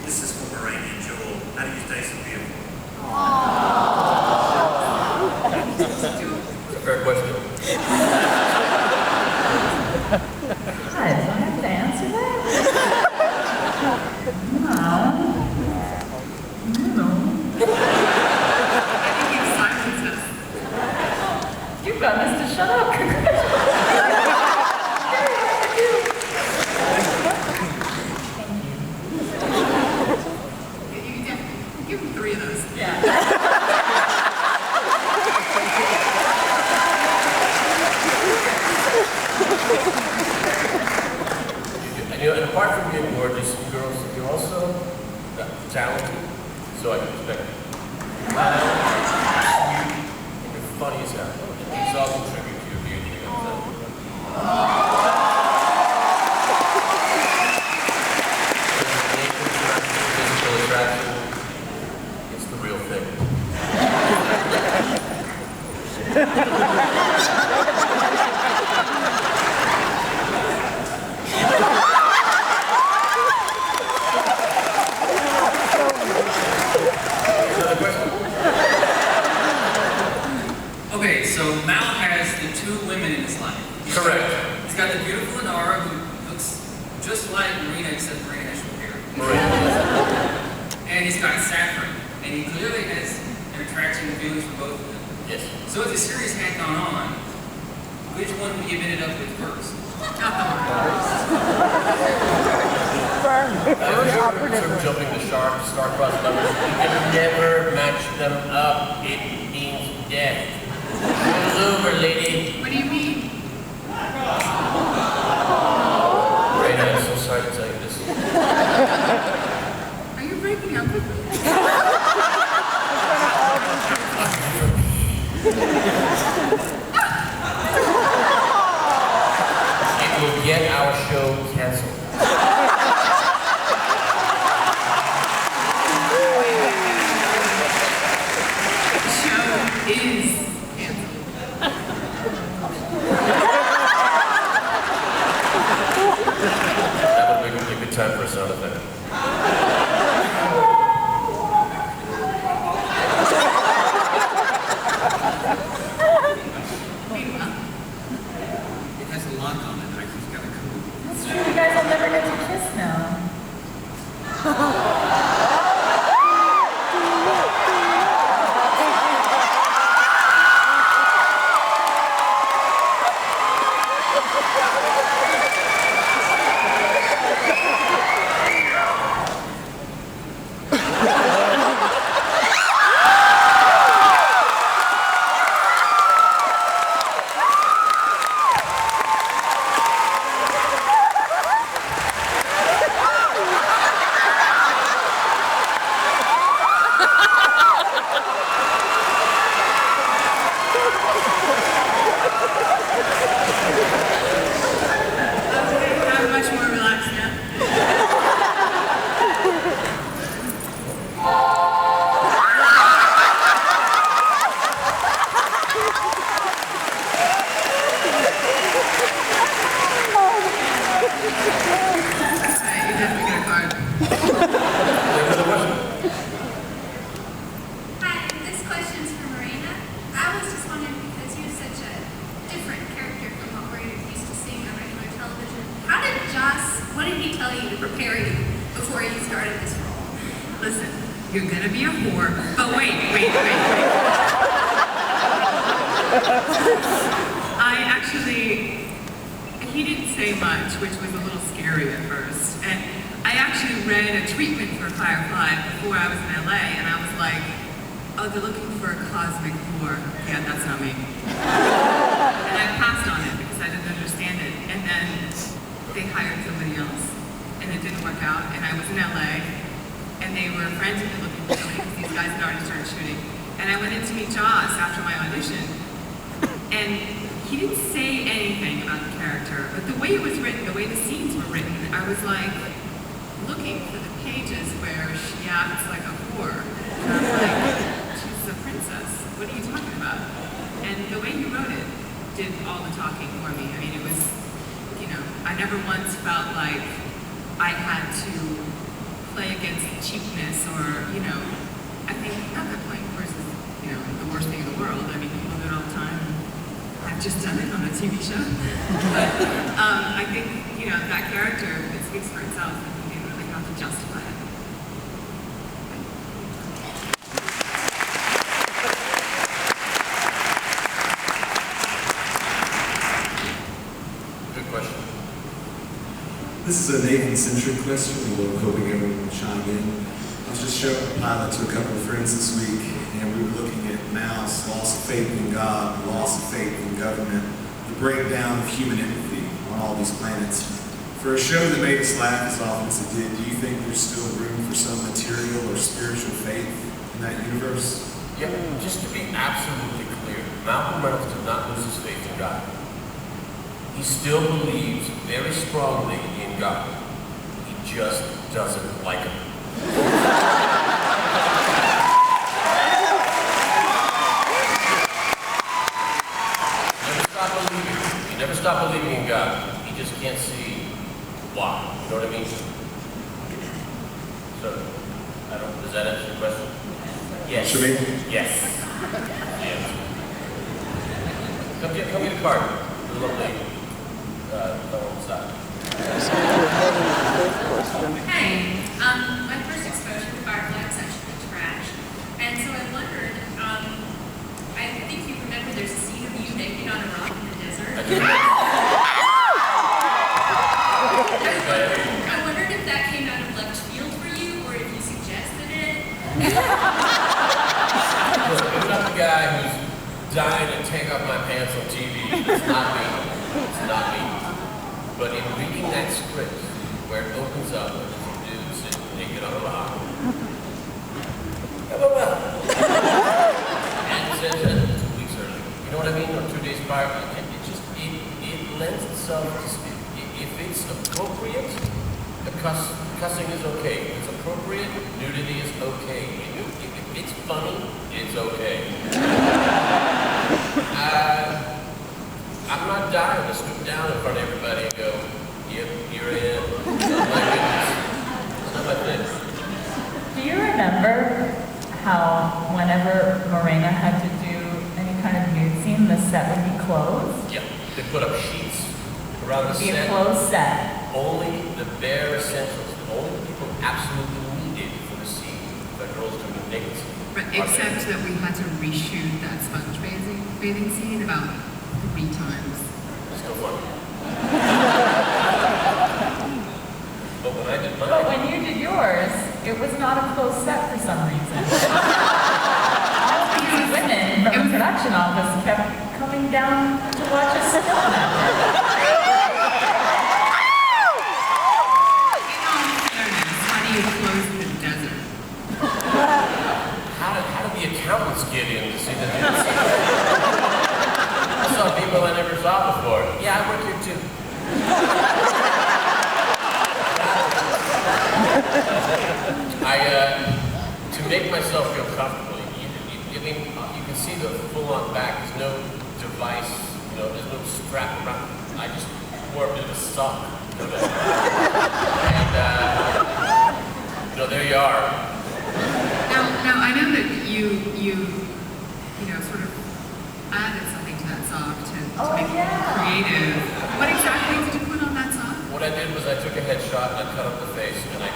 This is for Miranda and Joel. How do you stay so beautiful? Fair question. Hi, do I have to answer that? No. I think he silenced us. You've gotten us to shut up. You can give him 3 of those. Yeah. And apart from being gorgeous, girls, you're also talented, so I can respect you. Sweet, and you're funny as hell. And these all contribute to your beauty. You know what physical attraction, it's the real thing. Okay, so Mal has the 2 women in his life. Correct. He's got the beautiful Inara, who looks just like Marina, except Marina has short hair. And he's got Saffron, and he clearly has an attraction and feelings for both of them. Yes. So if the series had gone on, which one would you have ended up with first? Sort of jumping the shark, star-crossed lovers, you can never match them up. It means death. It's over, lady. What do you mean? Raina, I'm so sorry to tell you this. Are you breaking up with me? It will get our show canceled. The show is canceled. That would be a good time for a sound effect. Meanwhile, It has a lock on it, I think it's got a code. That's true, you guys will never get to kiss now. I'm much more relaxed now. You definitely get a card. Hi, this question's for Marina. I was just wondering, because you're such a different character from what we're used to seeing on regular television, what did he tell you to prepare you before you started this role? Listen, you're gonna be a whore, but wait. He didn't say much, which was a little scary at first. And I actually read a treatment for Firefly before I was in LA, and I was like, oh, they're looking for a cosmic whore. Yeah, that's not me. And I passed on it because I didn't understand it. And then they hired somebody else, and it didn't work out. And I was in LA, and they were frantically looking for somebody because these guys had already started shooting. And I went in to meet Joss after my audition, and he didn't say anything about the character, but the way it was written, the way the scenes were written, I was like looking for the pages where she acts like a whore. And I'm like, she's a princess. What are you talking about? And the way he wrote it did all the talking for me. I mean, it was, I never once felt like I had to play against cheapness or, I think not that playing horse is, the worst thing in the world. I mean, people do it all the time. I've just done it on a TV show. But I think, that character, it speaks for itself. I think you really have to justify it. Good question. This is a Nathan-centric question, although I'm hoping everyone will chime in. I was just showing a pilot to a couple of friends this week, and we were looking at Mouse, loss of faith in God, loss of faith in government, the breakdown of human empathy on all these planets. For a show that made us laugh as often as it did, do you think there's still room for some material or spiritual faith in that universe? Yeah, just to be absolutely clear, Malcolm Reynolds did not lose his faith in God. He still believes very strongly in God. He just doesn't like him. You never stop believing in God. He just can't see why. You know what I mean? So, does that answer your question? Yes. Shemaine? Yes. Yes. Come get a card. The lovely fellow on the side. Hey, my first exposure to Firefly was actually trash. And so I wondered, I think you remember there's a scene of you naked on a rock in the desert. I wondered if that came out of left field for you, or if you suggested it. Look, I'm not the guy who's dying to take off my pants on TV. It's not me. It's not me. But in reading that script, where it opens up with a dude sitting naked on a rock, well. And it says that 2 weeks earlier. You know what I mean? Or 2 days prior. It lends itself to, if it's appropriate, cussing is okay. If it's appropriate, nudity is okay. If it's funny, it's okay. I'm not dying to stoop down in front of everybody and go, yep, here I am. Oh my goodness. It's not my thing. Do you remember how whenever Morena had to do any kind of nude scene, the set would be closed? Yeah, they put up sheets around the Be a set. closed set. Only the bare essentials, only the people absolutely needed for the scene that girls doing the naked scene. But except that we had to reshoot that sponge bathing scene about 3 times. Let's go for it. But when I did mine, But when you did yours, it was not a closed set for some reason. All these women from the production office kept coming down to watch us film that. In all fairness, how do you close the desert? how did the accountants get in to see the nude scene? I saw people I never saw before. Yeah, I work here too. To make myself feel comfortable, you can see the full-on back. There's no device, there's no strap around. I just wore a bit of a sock. And, there you are. Now I know that you sort of added something to that sock to make it more creative. What exactly did you put on that sock? What I did was I took a headshot and I cut up the face and I